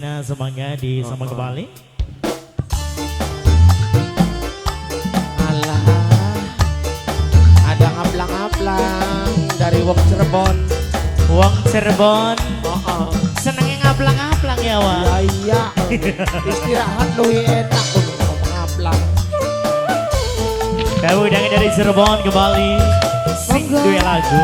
Nah, semuanya di sama kembali. Alah, ada ngaplang-ngaplang dari Wong Cirebon. Wong Cirebon, senengnya ngaplang-ngaplang ya, Wak? Ya iya, istirahat lebih enak untuk ngaplang. Kamu udah dari Cirebon kembali. Sing dua lagu.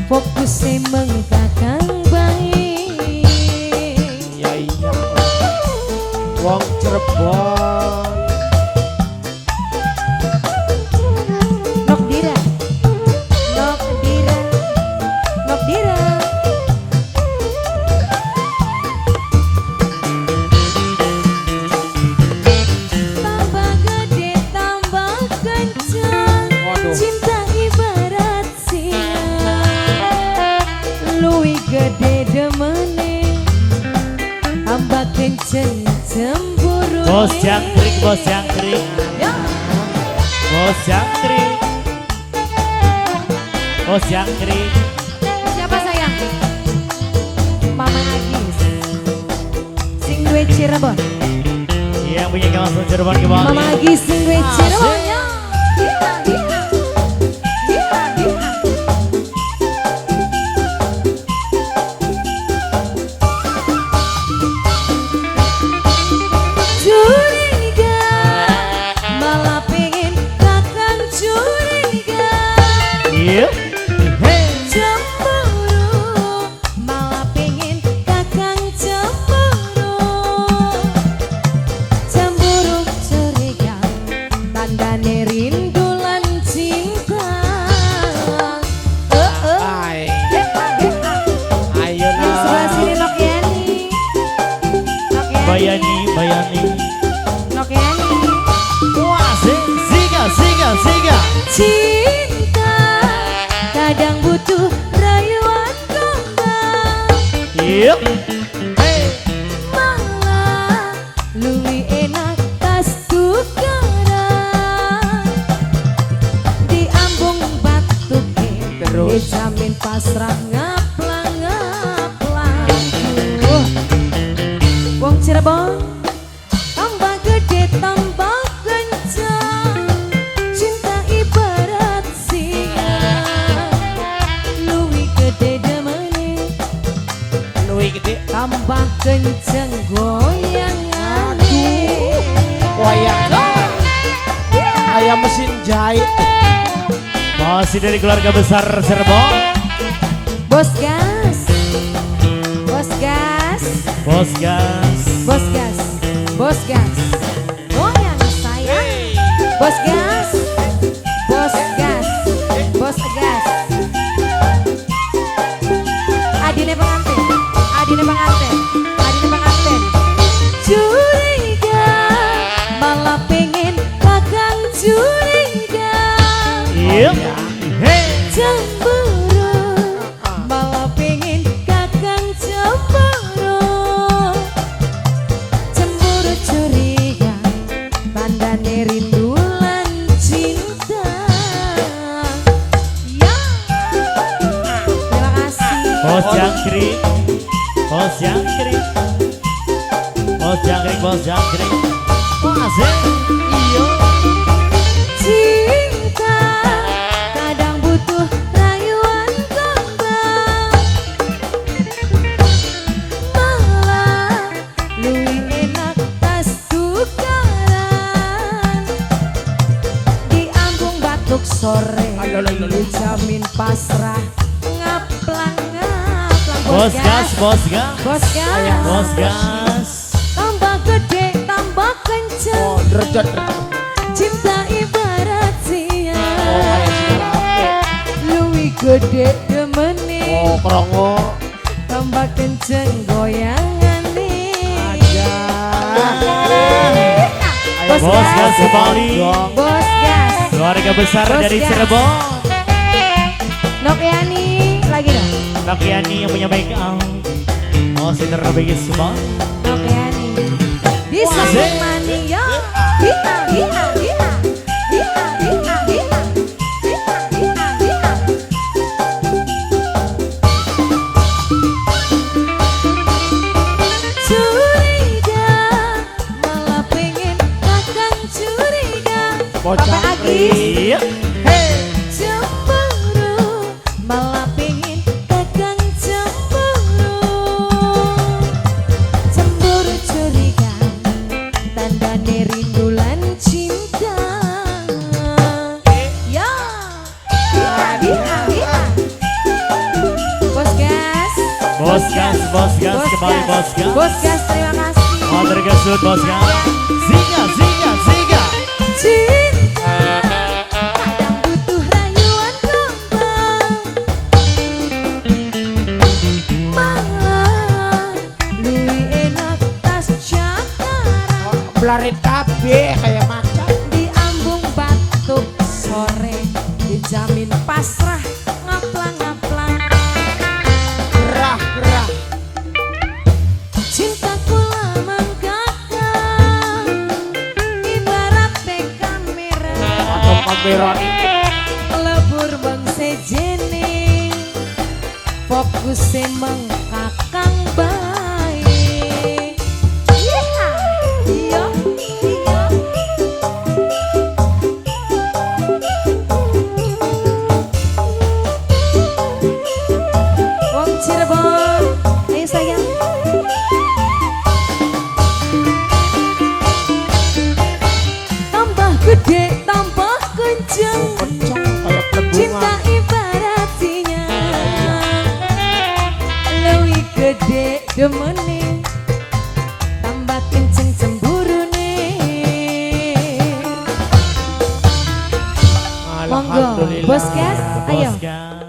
Fokusnya mengkakang baik. Ya iya, Wong Cirebon. Nok dira, nok dira, nok dira. Tambah gede, tambah kencang. Waduh. Cinta ibarat singa, luwih gede demene, tambah kenceng cemburu. Bos jangkrik, bos jangkrik, Ya. bos jangkrik, bos jangkrik. Siapa sayang? Mama Agis. Sing duwe Cirebon. Yang punya kawasan Cirebon kembali. Mama Agis sing duwe Cirebon. Ya. Gila, gila. Gila, gila. Curiga, malah pengen kakang curiga. Iya. Hey. Cemburu, malah pengen kakang cemburu. Cemburu curiga, tandane rindu lan cinta. Hai, ayo Yang sebelah nah. sini Nok Yani. Nok Yani. Bayani, bayani. Nok Yani. Wah, siga, siga, siga. Cinta kadang butuh rayuan kembang. Iya. Hey. Malah luwih enak tas tukaran. Diambung batuke Terus. dijamin pasrah ngaplang-ngaplang. Wong Cirebon tambah gede tambah kencang. Cinta ibarat singa, luwih gede demene, Luwih gede. tambah kenceng goyangane. Wayang kayak mesin jahit. Masih dari keluarga besar Cirebon. Bos gas, bos gas, Bos gas. bos gas, bos gas. Goyang sayang. Bos gas, bos gas, bos gas. Adine pengantin, adine pengantin, adine pengantin. Curiga, malah pengen kakang curiga. Iya. Hey. Cemburu, malah pengen kakang cemburu. Cemburu curiga, tandane rindu lan cinta. Ya, terima kasih. Bos jangkrik, bos jangkrik, bos jangkrik, bos jangkrik. Masih. Iya. Cinta kadang butuh rayuan kembang. Malah luwih enak tas tukaran. Diambung batuk sore, dijamin pasrah ngaplang-ngaplang. Bos gas, bos gas, Bos gas. bos gas. Tambah gede, tambah kenceng. Oh, derajat. Cinta ibarat singa, Oh, kayak singa ape. luwih gede demene, Oh, krongo. tambah kenceng goyangane. Aja. Bos gas kembali. Bos gas. Keluarga besar Bos dari gas. Cirebon. Nokiani lagi dong. Nokiani yang punya make up. Oh, sinter bagi semua. Nokiani. Di Wah, sambung Zek. mania. Hita hita hita. Hita hita hita. Hita hita hita. Curiga, malah pengen kakang curiga. Bocah Bapak Agis. Iya. Cemburu, malah pengen kakang cemburu. Cemburu curiga, tandane rindulan cinta. Ya, hita hita. Bos gas. Bos gas kembali bos gas. Bos gas, terima kasih. Oh, tergesut bos gas. Ziga, ziga, ziga. Cinta kadang butuh rayuan gombal, malah luwih enak tas cakaran Belarit kabeh kayak macan. di ambung batuk sore, dijamin pasrah ngaplang-ngaplang. Gerah-gerah. Cintaku lamang kakak, ibarat kamera Atau pameran ini. lebur bang sejene, fokus emang kakang baik. Iya, iya, iya. Wong Cirebon, ayo sayang. Tambah gede, tambah kenceng. Kencang kayak Cinta pelembungan. ibarat singa, lebih gede demene, tambah kenceng cemburune. Monggo, Alhamdulillah. bos gas, ayo. Bos gas.